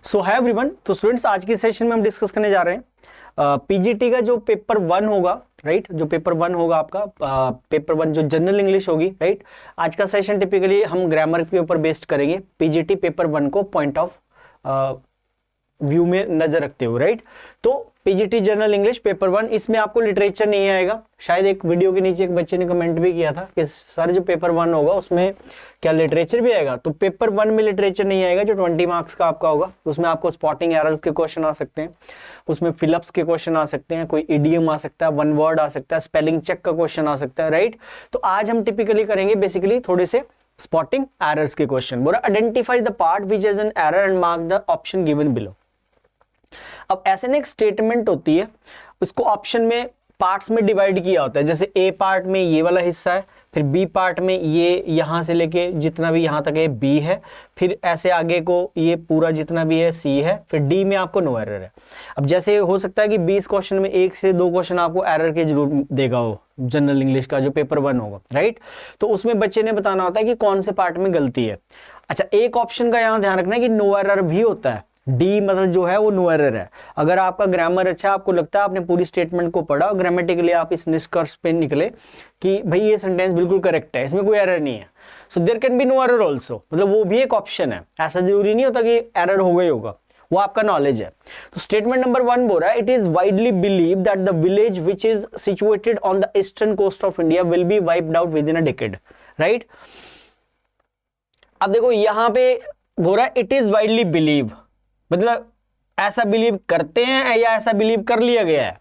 सो है एवरीवन। तो स्टूडेंट्स, आज के सेशन में हम डिस्कस करने जा रहे हैं पीजीटी का जो पेपर 1 होगा, राइट। जो पेपर 1 होगा आपका पेपर 1 जो जनरल इंग्लिश होगी, राइट। आज का सेशन टिपिकली हम ग्रामर के ऊपर बेस्ड करेंगे, पीजीटी पेपर 1 को पॉइंट ऑफ व्यू में नजर रखते हुए, राइट। तो पीजीटी जनरल इंग्लिश पेपर 1, इसमें आपको लिटरेचर नहीं आएगा। शायद एक वीडियो के नीचे एक बच्चे ने कमेंट भी किया था कि सर जो पेपर 1 होगा उसमें क्या लिटरेचर भी आएगा। तो पेपर 1 में लिटरेचर नहीं आएगा, जो 20 मार्क्स का आपका होगा। उसमें आपको स्पॉटिंग एरर्स के क्वेश्चन आ सकते हैं, उसमें फिलअप्स के क्वेश्चन आ सकते हैं, कोई इडियम आ सकता है, वन वर्ड आ सकता है, स्पेलिंग चेक का क्वेश्चन आ सकता है, राइट। तो आज हम टिपिकली करेंगे बेसिकली थोड़े से स्पॉटिंग एरर्स के क्वेश्चन। बोला identify the part which is an error and mark the option given below. अब ऐसे ना एक स्टेटमेंट होती है, उसको ऑप्शन में पार्ट्स में डिवाइड किया होता है। जैसे ए पार्ट में ये वाला हिस्सा है, फिर बी पार्ट में ये यहां से लेके जितना भी यहां तक है बी है, फिर ऐसे आगे को ये पूरा जितना भी है सी है, फिर डी में आपको नो एरर है। अब जैसे हो सकता है कि 20 क्वेश्चन में 1 से 2 क्वेश्चन आपको एरर के जरूर देगा हो, जनरल इंग्लिश का जो पेपर 1 होगा, राइट। तो उसमें बच्चे ने बताना होता है कि कौन से पार्ट में गलती है। अच्छा, एक ऑप्शन का यहां ध्यान रखना है कि नो एरर भी होता है। डी मतलब जो है वो नो एरर है। अगर आपका ग्रामर अच्छा, आपको लगता है आपने पूरी स्टेटमेंट को पढ़ा, ग्रामेटिकली आप इस निष्कर्ष पे निकले कि भाई ये सेंटेंस बिल्कुल करेक्ट है, इसमें कोई एरर नहीं है, so there can be no error also, मतलब वो भी एक ऑप्शन है। ऐसा जरूरी नहीं होता कि एरर होगा ही होगा, वो आपका नॉलेज है। तो स्टेटमेंट नंबर 1 बोल रहा है, it is widely believe that the village which is situated on the eastern coast of India will be wiped out within a decade, right. अब देखो यहां पे बोल रहा है इट इज वाइडली बिलीव, मतलब ऐसा बिलीव करते हैं या ऐसा बिलीव कर लिया गया है।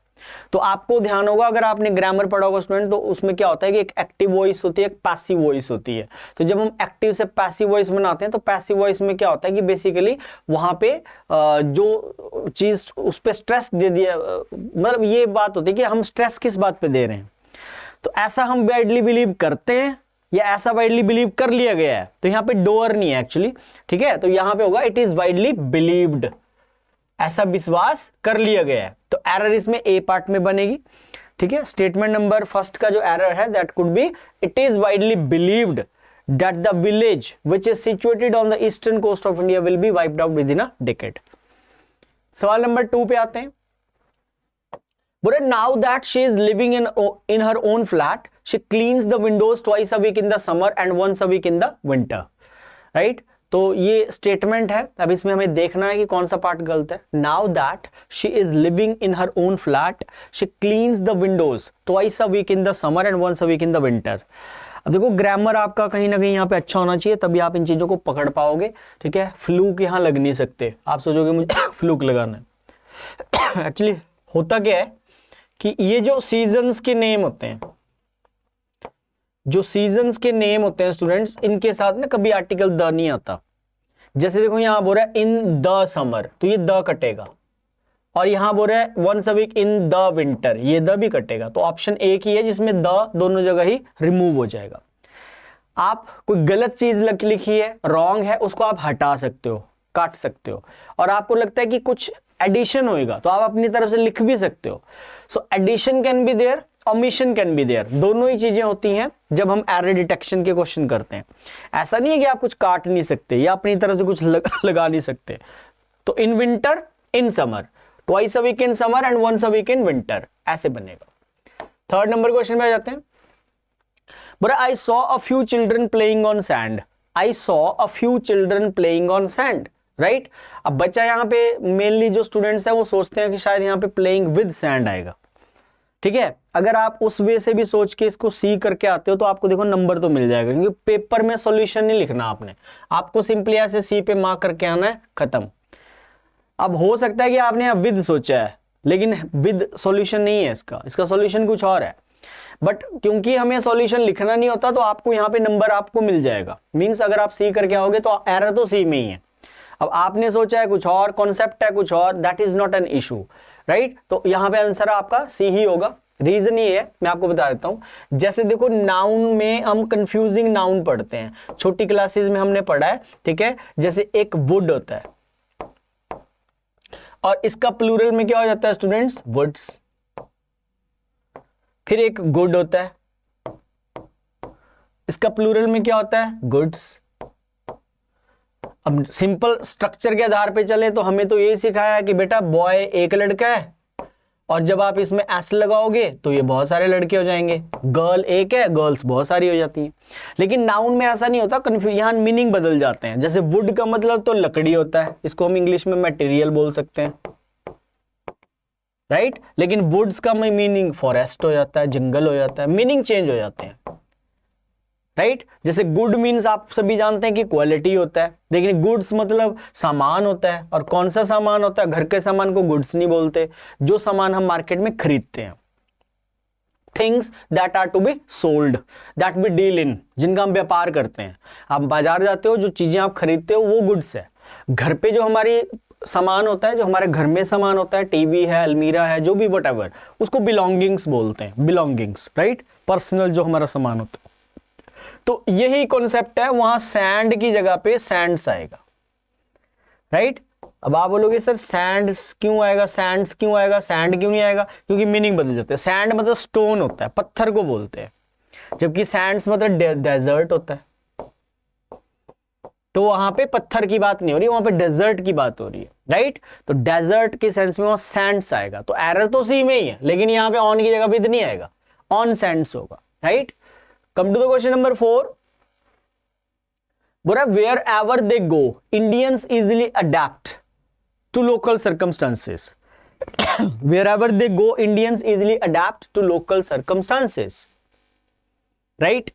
तो आपको ध्यान होगा, अगर आपने ग्रामर पढ़ा होगा स्टूडेंट, तो उसमें क्या होता है कि एक एक्टिव वॉइस होती है, एक पैसिव वॉइस होती है। तो जब हम एक्टिव से पैसिव वॉइस बनाते हैं, तो पैसिव वॉइस में क्या होता है कि बेसिकली वहां पे जो चीज उस पर स्ट्रेस दे दिया, मतलब ये बात होती है कि हम स्ट्रेस किस बात पे दे रहे हैं। तो ऐसा हम वाइडली बिलीव करते हैं या ऐसा वाइडली बिलीव कर लिया गया है। तो यहां पे डोअर नहीं है एक्चुअली, ठीक है। तो यहां पे होगा इट इज वाइडली बिलीव्ड, ऐसा विश्वास कर लिया गया है। तो एरर इसमें ए पार्ट में बनेगी, ठीक है। स्टेटमेंट नंबर फर्स्ट का जो एरर है that could be it is widely believed that the village which is situated on the eastern coast of India will be wiped out within a decade. सवाल number 2 पे आते हैं। But now that she is living in her own flat, she cleans the windows twice a week in the summer and once a week in the winter, right? तो ये statement है। अब इसमें हमें देखना है कि कौन सा पार्ट गलत है। Now that she is living in her own flat, she cleans the windows twice a week in the summer and once a week in the winter. अब देखो ग्रामर आपका कहीं ना कहीं यहाँ पे अच्छा होना चाहिए, तभी आप इन चीजों को पकड़ पाओगे, ठीक है। फ्लूक यहाँ लग नहीं सकते। आप सोचोगे मुझे फ्लूक लगाना है, एक्चुअली होता क्या है कि ये जो सीजन्स के नेम होते हैं, जो सीजन्स के नेम होते हैं स्टूडेंट्स, इनके साथ में कभी आर्टिकल द नहीं आता। जैसे देखो यहां बोल रहा है इन द समर, तो ये द कटेगा, और यहां बोल रहा है once a week in the winter, ये द भी कटेगा। तो ऑप्शन एक ही है जिसमें द दोनों जगह ही रिमूव हो जाएगा। आप कोई गलत चीज लिखी है, रॉन्ग है, उसको आप हटा सकते हो, काट सकते हो, और आपको लगता है कि कुछ एडिशन होएगा तो आप अपनी तरफ से लिख भी सकते हो। So addition can be there, omission can be there, दोनों ही चीजें होती हैं जब हम एरर डिटेक्शन के क्वेश्चन करते हैं। ऐसा नहीं है कि आप कुछ काट नहीं सकते या अपनी तरफ से कुछ लगा नहीं सकते। तो in winter, in summer, twice a week in summer and once a week in winter, ऐसे बनेगा। थर्ड नंबर क्वेश्चन में आ जाते हैं। But I saw a few children playing on sand, I saw a few children playing on sand, right. अब बच्चा यहाँ पे मेनली जो स्टूडेंट्स हैं वो सोचते हैं कि शायद यहाँ पे प्लेइंग विद सैंड आएगा, ठीक है। अगर आप उस वे से भी सोच के इसको सी करके आते हो तो आपको देखो नंबर तो मिल जाएगा, क्योंकि पेपर में सॉल्यूशन नहीं लिखना आपने, आपको सिंपली ऐसे सी पे मार्क करके आना है, खत्म। अब हो सकता है कि आपने यहाँ विद सोचा है, लेकिन विद सॉल्यूशन नहीं है इसका, इसका सॉल्यूशन कुछ और है। बट क्योंकि हमें सॉल्यूशन लिखना नहीं होता तो आपको यहाँ पे नंबर आपको मिल जाएगा। मींस अगर आप सी करके आओगे तो एरर तो सी में ही है। अब आपने सोचा है कुछ और, कॉन्सेप्ट है कुछ और, that is not an issue, right. तो यहां पे आंसर आपका सी ही होगा। रीजन ये है, मैं आपको बता देता हूं। जैसे देखो नाउन में हम कंफ्यूजिंग नाउन पढ़ते हैं, छोटी क्लासेस में हमने पढ़ा है, ठीक है। जैसे एक वुड होता है और इसका प्लूरल में क्या हो जाता है स्टूडेंट्स, वुड्स। फिर एक गुड होता है, इसका प्लूरल में क्या होता है, गुड्स। अब सिंपल स्ट्रक्चर के आधार पे चले तो हमें तो यही सिखाया कि बेटा बॉय एक लड़का है, और जब आप इसमें एस लगाओगे तो ये बहुत सारे लड़के हो जाएंगे, गर्ल एक है, गर्ल्स बहुत सारी हो जाती हैं। लेकिन नाउन में ऐसा नहीं होता, यहाँ मीनिंग बदल जाते हैं। जैसे वुड का मतलब तो लकड़ी होता है, इसको हम इंग्लिश में मटेरियल बोल सकते हैं, राइट। लेकिन वुड्स का मीनिंग फॉरेस्ट हो जाता है, जंगल हो जाता है, मीनिंग चेंज हो जाते हैं, राइट। जैसे गुड मीन्स आप सभी जानते हैं कि क्वालिटी होता है, लेकिन गुड्स मतलब सामान होता है, और कौन सा सामान होता है, घर के सामान को गुड्स नहीं बोलते, जो सामान हम मार्केट में खरीदते हैं, things that are to be sold, that we deal in, जिनका हम व्यापार करते हैं। आप बाजार जाते हो, जो चीजें आप खरीदते हो वो गुड्स है। घर पे जो हमारी सामान होता है, जो हमारे घर में सामान होता है, टीवी है, अलमीरा है, जो भी व्हाटएवर, उसको बिलोंगिंग्स बोलते हैं, बिलोंगिंग्स, राइट, पर्सनल जो हमारा सामान होता है। तो यही कॉन्सेप्ट है, वहां सैंड की जगह पे सैंड्स आएगा, राइट। अब आप बोलोगे सर सैंड्स क्यों आएगा, सैंड्स क्यों आएगा, सैंड क्यों नहीं आएगा? क्योंकि मीनिंग बदल जाते हैं। सैंड मतलब स्टोन होता है, पत्थर को बोलते हैं, जबकि सैंड्स मतलब डेजर्ट होता है। तो वहां पे पत्थर की बात नहीं हो रही, वहां पे डेजर्ट की बात हो रही है, राइट। तो डेजर्ट के सेंस में वहां सैंड्स आएगा। तो एरर तो सी में ही है, लेकिन यहां पे ऑन की जगह विद नहीं आएगा, ऑन सैंड्स होगा, right. Come to the question number 4। बोला wherever they go Indians easily adapt to local circumstances. Wherever they go Indians easily adapt to local circumstances, right.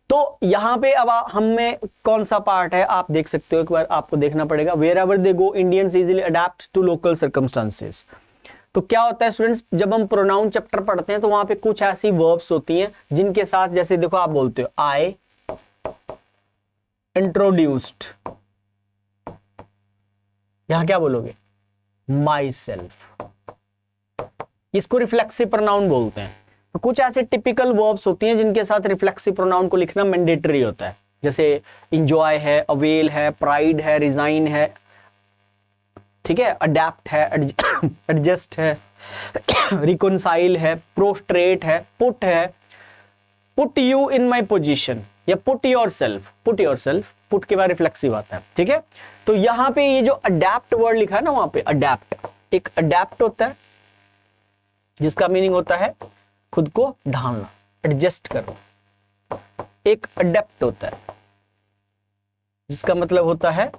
तो यहां पे अब हमें कौन सा पार्ट है आप देख सकते हो, एक बार आपको देखना पड़ेगा। Wherever they go Indians easily adapt to local circumstances. तो क्या होता है स्टूडेंट्स, जब हम प्रोनाउन चैप्टर पढ़ते हैं तो वहां पे कुछ ऐसी वर्ब्स होती हैं जिनके साथ, जैसे देखो आप बोलते हो आई इंट्रोड्यूस्ड, यहां क्या बोलोगे, माई सेल्फ, इसको रिफ्लेक्सिव प्रोनाउन बोलते हैं। तो कुछ ऐसे टिपिकल वर्ब्स होती हैं जिनके साथ रिफ्लेक्सिव प्रोनाउन को लिखना मैंडेटरी होता है, जैसे इंजॉय है, अवेल है, प्राइड है, रिजाइन है, ठीक है, अडेप्ट है, एडजस्ट है, रिकॉन्साइल है, प्रोस्ट्रेट है, पुट है, put you in my position, या put yourself, put yourself, put के बाद रिफ्लेक्सिव आता है, ठीक है। तो यहां पे ये जो अडेप्ट वर्ड लिखा है ना, वहां पे अडेप्ट, एक अडेप्ट होता है जिसका मीनिंग होता है खुद को ढालना, एडजस्ट करना। एक अडेप्ट होता है जिसका मतलब होता है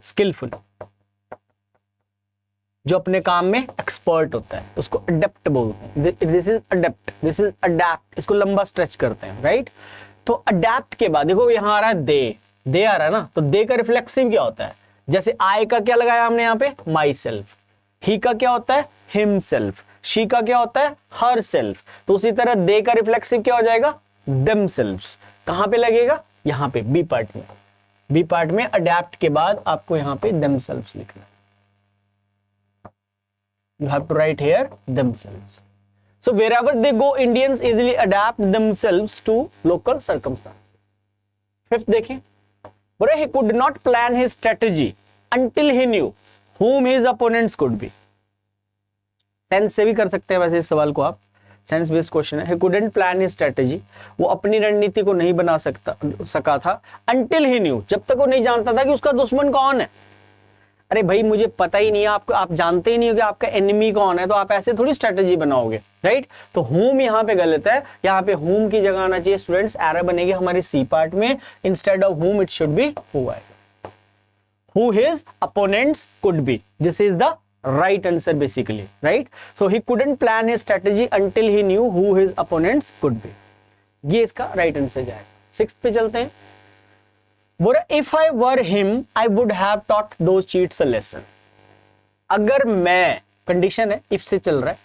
स्किलफुल, जो अपने काम में एक्सपर्ट होता है, उसको अडेप्ट बोलते हैं। This is adapt, this is adapt, इसको लंबा स्ट्रेच करते हैं, राइट। तो अडेप्ट के बाद देखो यहां आ रहा है दे आ रहा है ना, तो दे का रिफ्लेक्सिव क्या होता है, जैसे आई का क्या लगाया हमने यहाँ पे, माई सेल्फ, ही का क्या होता है, हिम सेल्फ, शी का क्या होता है, हर सेल्फ। तो उसी तरह दे का रिफ्लेक्सिव क्या हो जाएगा, देम सेल्व्स। कहां पे लगेगा, यहां पे बी पार्ट में, बी पार्ट में अडेप्ट के बाद आपको यहां पे देम सेल्व्स लिखना है। You have to write here themselves. So wherever they go, Indians easily adapt themselves to local circumstances. Fifth देखें, बोले he could not plan his strategy until he knew whom his opponents could be. Sense से भी कर सकते हैं वैसे इस सवाल को आप, सेंस बेस्ड क्वेश्चन है। he couldn't plan his strategy, वो अपनी रणनीति को नहीं बना सका था until he knew, जब तक वो नहीं जानता था कि उसका दुश्मन कौन है। अरे भाई मुझे पता ही नहीं है, आपको आप जानते ही नहीं हो कि आपका एनिमी कौन है, तो आप ऐसे थोड़ी स्ट्रेटजी बनाओगे, राइट। तो होम यहाँ पे गलत है, यहाँ पे होम की जगह आना चाहिए स्टूडेंट्स, एरर बनेगी हमारे सी पार्ट में, instead of whom it should be who आएगा, who his opponents could be. This is the right answer basically, right. So he couldn't plan his strategy until he knew who his opponents could be, ये इसका right answer जाएगा। Sixth पे चलते हैं। बोला if I were him I would have taught those cheats a lesson. अगर मैं, condition है इफ से चल रहा है,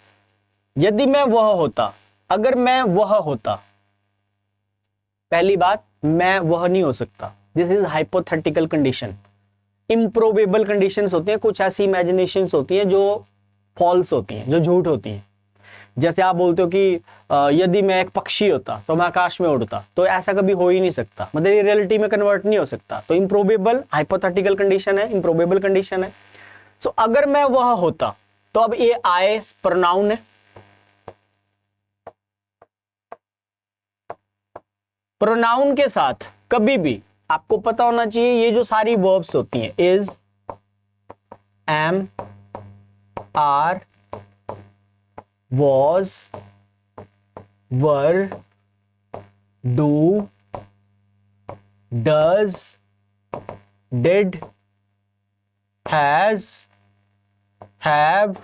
यदि मैं वह होता, अगर मैं वह होता, पहली बात मैं वह नहीं हो सकता, this is hypothetical condition. Improbable conditions होती हैं, कुछ ऐसी इमेजिनेशंस होती हैं जो फॉल्स होती हैं, जो झूठ होती हैं। जैसे आप बोलते हो कि यदि मैं एक पक्षी होता तो मैं आकाश में उड़ता, तो ऐसा कभी हो ही नहीं सकता, मतलब ये रियलिटी में कन्वर्ट नहीं हो सकता। तो इम्प्रोबेबल हाइपोथेटिकल कंडीशन है, इम्प्रोबेबल कंडीशन है। सो अगर मैं वह होता, तो अब ये आए प्रोनाउन है, प्रोनाउन के साथ कभी भी आपको पता होना चाहिए ये जो सारी वर्ब्स होती हैं, is, am, are, was, were, do, does, did, has, have,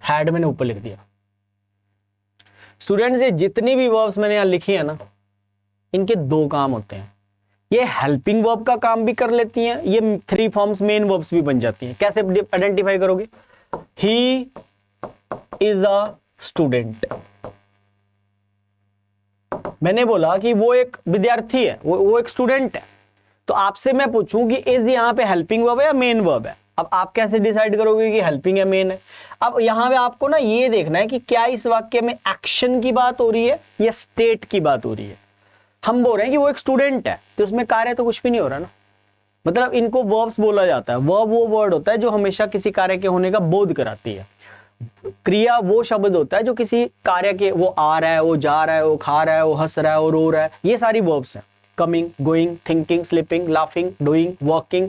had मैंने ऊपर लिख दिया। स्टूडेंट्स, ये जितनी भी वर्ब्स मैंने यहां लिखी है ना, इनके दो काम होते हैं। ये हेल्पिंग वर्ब का काम भी कर लेती हैं, ये थ्री फॉर्म्स मेन वर्ब्स भी बन जाती हैं। कैसे आइडेंटिफाई करोगे? ही इज अ स्टूडेंट, मैंने बोला कि वो एक विद्यार्थी है, वो एक स्टूडेंट है। तो आपसे मैं पूछूं कि इज यहां पे हेल्पिंग वर्ब है या मेन वर्ब है? अब आप कैसे डिसाइड करोगे कि हेल्पिंग है मेन है? अब यहां पे आपको ना ये देखना है कि क्या इस वाक्य में एक्शन की बात हो रही है या स्टेट की बात हो रही है। हम बोल रहे हैं कि वो एक स्टूडेंट है, तो उसमें कार्य तो कुछ भी नहीं हो रहा ना। मतलब इनको वर्ब्स बोला जाता है। वर्ब वो वर्ड होता है जो हमेशा किसी कार्य के होने का बोध कराती है। क्रिया वो शब्द होता है जो किसी कार्य के, वो आ रहा है, वो जा रहा है, वो खा रहा है, वो हंस रहा है, वो रो रहा है, ये सारी वर्ब्स हैं। Coming, going, thinking, sleeping, laughing, doing, walking,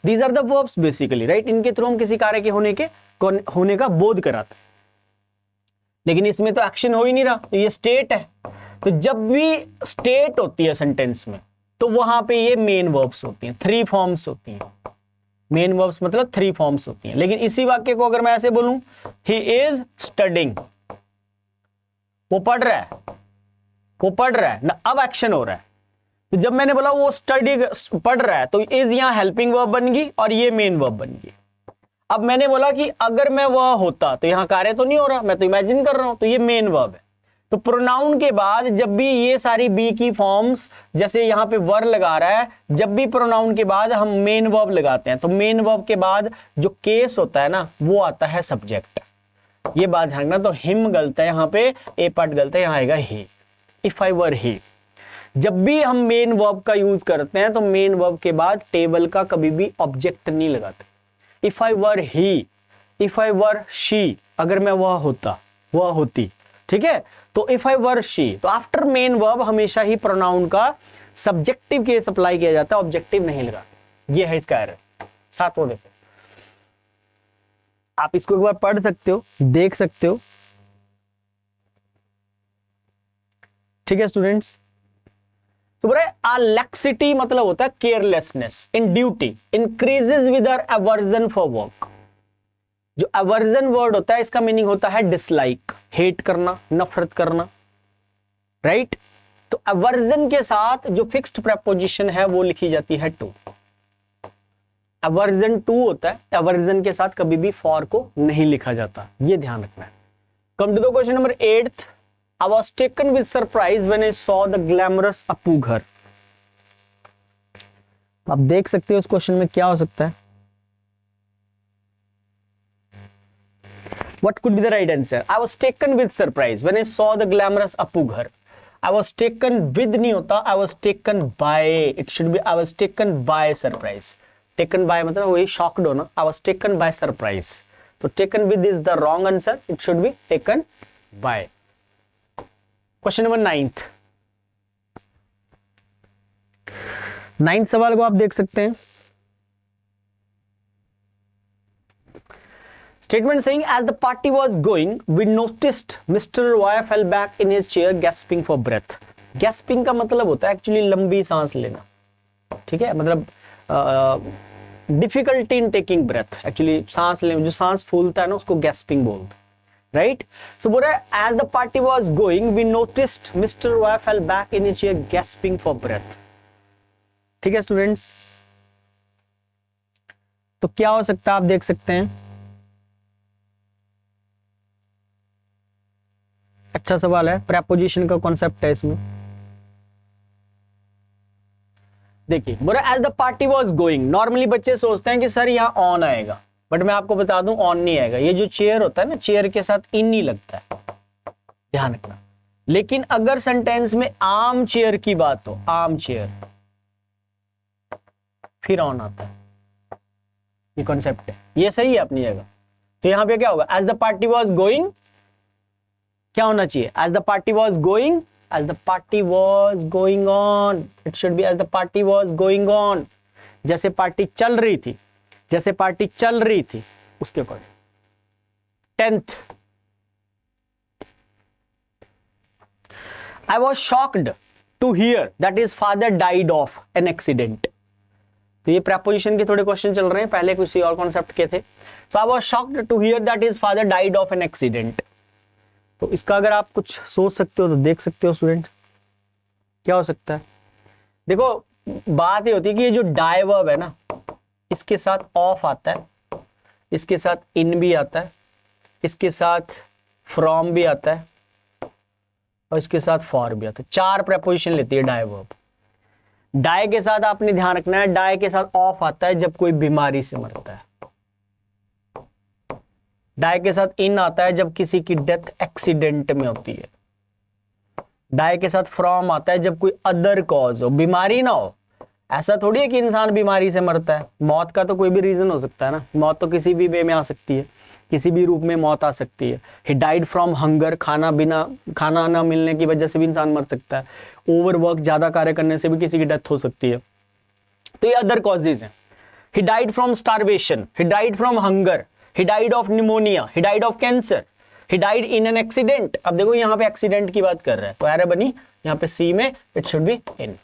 these are the verbs basically, right. इनके थ्रू हम किसी कार्य के होने का बोध कराते हैं। लेकिन इसमें तो एक्शन हो ही नहीं रहा, तो ये स्टेट है। तो जब भी स्टेट होती है सेंटेंस में, तो वहां पे ये मेन वर्ब्स होती हैं, थ्री फॉर्म्स होती हैं। मेन वर्ब्स मतलब थ्री फॉर्म्स होती हैं। लेकिन इसी वाक्य को अगर मैं ऐसे बोलूं, ही इज स्टडिंग, वो पढ़ रहा है, वो पढ़ रहा है ना, अब एक्शन हो रहा है। तो जब मैंने बोला वो स्टडी पढ़ रहा है, तो इज यहां हेल्पिंग वर्ब बन गई और ये मेन वर्ब बन गई। अब मैंने बोला कि अगर मैं वह होता, तो यहां कार्य तो नहीं हो रहा, मैं तो इमेजिन कर रहा हूं, तो ये मेन वर्ब है। तो प्रोनाउन के बाद जब भी ये सारी बी की फॉर्म्स, जैसे यहां पे वर लगा रहा है, जब भी प्रोनाउन के बाद हम मेन वर्ब लगाते हैं, तो मेन वर्ब के बाद जो केस होता है ना, वो आता है सब्जेक्ट। ये बात ध्यान रखना। तो हिम गलत है यहां पे, ए पार्ट गलत है, यहां आएगा ही। इफ आई वर ही। जब भी हम मेन वर्ब का यूज करते हैं, तो मेन वर्ब के बाद टेबल का कभी भी ऑब्जेक्ट नहीं लगाते। If I were he, if I were she, अगर मैं वह होता, वह होती, ठीक है। तो इफ आई वर शी, तो आफ्टर मेन वर्ब हमेशा ही प्रोनाउन का सब्जेक्टिव केस अप्लाई किया जाता है, ऑब्जेक्टिव नहीं लगाते। ये है इसका एरर। सातवां देखो, आप इसको एक बार पढ़ सकते हो, देख सकते हो, ठीक है स्टूडेंट्स। तो बोले लैक्सिटी मतलब होता है carelessness in duty, increases with aversion for work. जो अवर्जन वर्ड होता है, इसका मीनिंग होता है डिसलाइक, हेट करना, नफरत करना, राइट। तो अवर्जन के साथ जो फिक्स्ड प्रेपोजिशन है वो लिखी जाती है टू। अवर्जन टू होता है, अवर्जन के साथ कभी भी फॉर को नहीं लिखा जाता, ये ध्यान रखना है। Come to the question number 8th। I was taken with surprise when I saw the glamorous अपू घर। आप देख सकते हो इस क्वेश्चन में क्या हो सकता है। What could be the right answer? I was taken with surprise when I saw the glamorous अपू घर। I was taken with नहीं होता, I was taken by, it should be I was taken by surprise। taken by मतलब वही shocked होना, I was taken by surprise। तो taken with is the wrong answer, it should be taken by। Question number 9th सवाल को आप देख सकते हैं। Statement saying as the party was going we noticed Mr Roy fell back in his chair gasping for breath. Gasping का मतलब होता है एक्चुअली लंबी सांस लेना, ठीक है। मतलब difficulty in taking breath, actually सांस लेने, जो सांस फूलता है ना, उसको गैस्पिंग बोलते हैं, राइट। सो बोल रहा है as the party was going we noticed Mr Roy fell back in his chair gasping for breath, ठीक है स्टूडेंट्स। तो क्या हो सकता है आप देख सकते हैं। अच्छा सवाल है, प्रेपोजिशन का कॉन्सेप्ट है इसमें। देखिए बोल रहा है as the party was going. Normally बच्चे सोचते हैं कि सर यहां ऑन आएगा, बट मैं आपको बता दूं ऑन नहीं आएगा। ये जो चेयर होता है ना, चेयर के साथ इन नहीं लगता है, ध्यान रखना। लेकिन अगर सेंटेंस में आर्म चेयर की बात हो, आर्म चेयर, फिर ऑन आता है। ये कॉन्सेप्ट है, ये सही है अपनी जगह। तो यहां पे क्या होगा, as the party was going, क्या होना चाहिए, as the party was going as the party was going on. It should be as the party was going on. जैसे पार्टी चल रही थी, जैसे पार्टी चल रही थी उसके according. 10th, I was shocked to hear that his father died of an accident. तो ये preposition के थोड़े क्वेश्चन चल रहे हैं, पहले किसी और कॉन्सेप्ट के थे. So I was shocked to hear that his father died of an accident. तो इसका अगर आप कुछ सोच सकते हो तो देख सकते हो स्टूडेंट, क्या हो सकता है. देखो बात ये होती है कि ये जो डाई वर्ब है ना, इसके साथ ऑफ आता है, इसके साथ इन भी आता है, इसके साथ फ्रॉम भी आता है और इसके साथ फॉर भी आता है. 4 प्रेपोजिशन लेती है डाई वर्ब. डाई के साथ आपने ध्यान रखना है, डाई के साथ ऑफ आता है जब कोई बीमारी से मरता है. डाई के साथ इन आता है जब किसी की डेथ एक्सीडेंट में होती है. डाई के साथ फ्रॉम आता है जब कोई अदर कॉज हो, बीमारी ना हो. ऐसा थोड़ी है कि इंसान बीमारी से मरता है. मौत का तो कोई भी रीजन हो सकता है ना. मौत तो किसी भी वे में आ सकती है, किसी भी रूप में मौत आ सकती है. ही डाइड फ्रॉम हंगर, खाना ना मिलने की वजह से भी इंसान मर सकता है. ओवरवर्क, ज्यादा कार्य करने से भी किसी की डेथ हो सकती है. तो ये अदर कॉजेज हैं. He died from starvation, he died from hunger, he died of pneumonia, he died of cancer, he died in an accident. अब देखो यहाँ पे एक्सीडेंट की बात कर रहा है तो एरर बनी यहाँ पे सी में, इट शुड बी इन.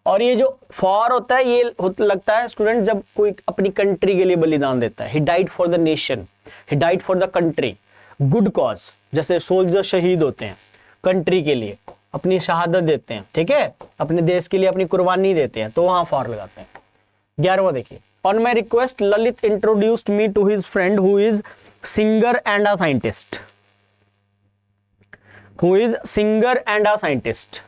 और ये जो फॉर होता है ये लगता है स्टूडेंट जब कोई अपनी कंट्री के लिए बलिदान देता है. He died for the nation, he died for the country. Good cause, जैसे सोल्जर शहीद होते हैं कंट्री के लिए, अपनी शहादत देते हैं, ठीक है, अपने देश के लिए अपनी कुर्बानी देते हैं, तो वहां फॉर लगाते हैं. 11वां देखिए. On my request Lalit introduced me to his friend who is singer and a scientist. Who is singer and a scientist.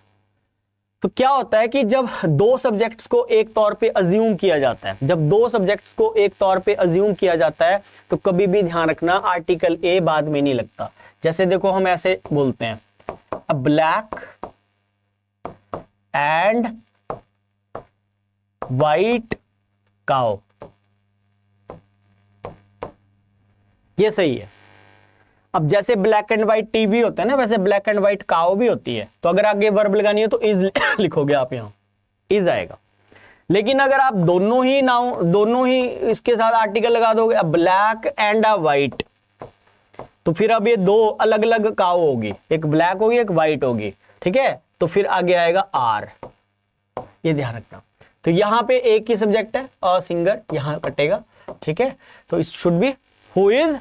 तो क्या होता है कि जब दो सब्जेक्ट्स को एक तौर पे अज्यूम किया जाता है, जब दो सब्जेक्ट्स को एक तौर पे अज्यूम किया जाता है तो कभी भी ध्यान रखना आर्टिकल ए बाद में नहीं लगता. जैसे देखो हम ऐसे बोलते हैं, अ ब्लैक एंड वाइट काउ, ये सही है. अब जैसे ब्लैक एंड व्हाइट टीवी होता है ना, वैसे ब्लैक एंड व्हाइट काउ भी होती है. तो अगर आगे वर्ब लगानी है तो इज लिखोगे आप, यहां इज आएगा. लेकिन अगर आप दोनों ही इसके साथ आर्टिकल लगा दोगे, अ ब्लैक एंड अ व्हाइट, तो फिर अब ये दो अलग अलग काउ होगी, एक ब्लैक होगी एक व्हाइट होगी, ठीक है. तो फिर आगे आएगा आर, ये ध्यान रखना. तो यहां पे एक ही सब्जेक्ट है, अ सिंगर, यहां कटेगा, ठीक है. तो it should be who is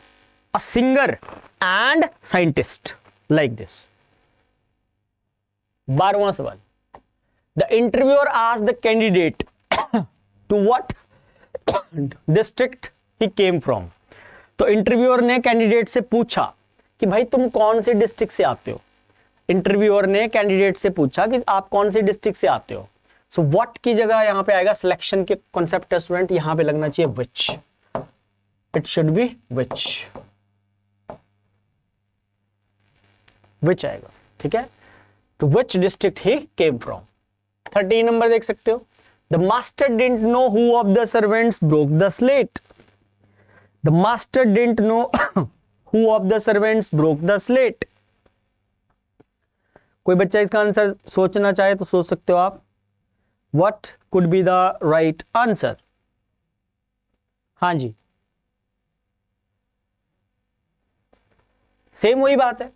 a singer and scientist, like this. 12वां सवाल. The interviewer asked the candidate to what district he came from. तो इंटरव्यूअर ने कैंडिडेट से पूछा कि भाई तुम कौन से डिस्ट्रिक्ट से आते हो. इंटरव्यूअर ने कैंडिडेट से पूछा कि आप कौन से डिस्ट्रिक्ट से आते हो. सो व्हाट की जगह यहां पे आएगा सिलेक्शन के कॉन्सेप्ट है स्टूडेंट, यहां पे लगना चाहिए which. It should be which आएगा, ठीक है. तो which district he came from. 13 number देख सकते हो. The master didn't know who of the servants broke the slate. The master didn't know who of the servants broke the slate. कोई बच्चा इसका आंसर सोचना चाहे तो सोच सकते हो आप. What could be the right answer? हाँ जी, सेम वही बात है.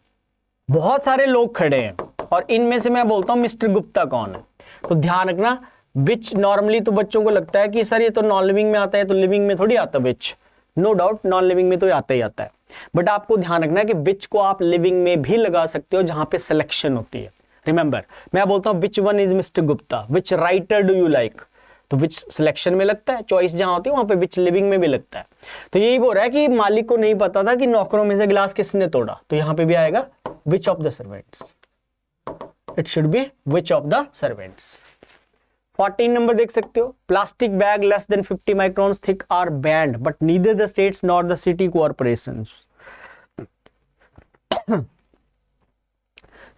बहुत सारे लोग खड़े हैं और इनमें से मैं बोलता हूं मिस्टर गुप्ता कौन है. तो ध्यान रखना विच, नॉर्मली तो बच्चों को लगता है कि सर ये तो नॉन लिविंग में आता है, तो लिविंग में थोड़ी आता विच. नो डाउट नॉन लिविंग में तो आता ही आता है, बट आपको ध्यान रखना है कि विच को आप लिविंग में भी लगा सकते हो जहां पे सिलेक्शन होती है. रिमेंबर मैं बोलता हूं which one is mister Gupta, which writer do you like, तो विच सिलेक्शन में लगता है, चॉइस जहां होती है वहां पे विच लिविंग में भी लगता है. तो यही बोल रहा है कि मालिक को नहीं पता था कि नौकरों में से गिलास किसने तोड़ा, तो यहां पे भी आएगा which of the servants. It should be which of the servants. 14 number देख सकते हो. Plastic bag less than 50 microns thick are banned but neither the states nor the city corporations.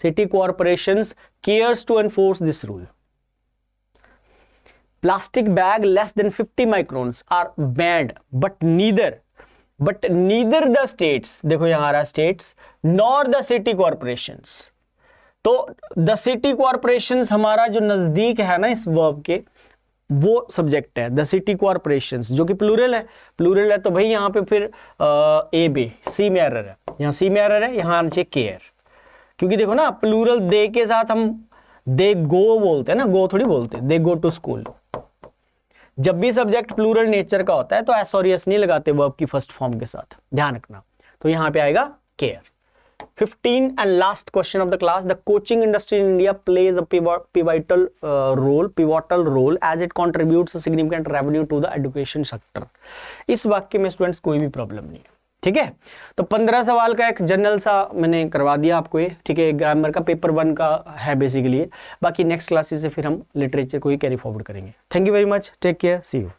City corporations cares to enforce this rule. Plastic bag less than 50 microns are banned, but neither the states, देखो यहां आ रहा states, nor the city corporations. तो the city corporations हमारा जो नजदीक है ना इस वर्ब के, वो सब्जेक्ट है द सिटी कॉर्पोरेशंस, जो कि प्लूरल है। प्लूरल है तो भाई यहाँ पे फिर ए बी, सी में एरर है, यहाँ सी में एरर है, यहाँ आना चाहिए केयर, क्योंकि देखो ना प्लूरल दे के साथ हम दे गो बोलते हैं ना, गो थोड़ी बोलते, दे गो टू स्कूल। जब भी सब्जेक्ट प्लूरल नेचर का होता है तो एस और एस नहीं लगाते वर्ब की फर्स्ट फॉर्म के साथ, ध्यान रखना। तो यहाँ पे आएगा care. 15 and last question of the class. The coaching industry in India plays a pivotal role as it contributes a significant revenue to the education sector. इस वाक्य में स्टूडेंट्स कोई भी प्रॉब्लम नहीं है, ठीक है। तो 15 सवाल का एक जनरल सा मैंने करवा दिया आपको ये, ठीक है। ग्रामर का पेपर 1 का है बेसिकली, बाकी नेक्स्ट क्लासेस से फिर हम लिटरेचर को ही कैरी फॉरवर्ड करेंगे। Thank you very much, take care, see you.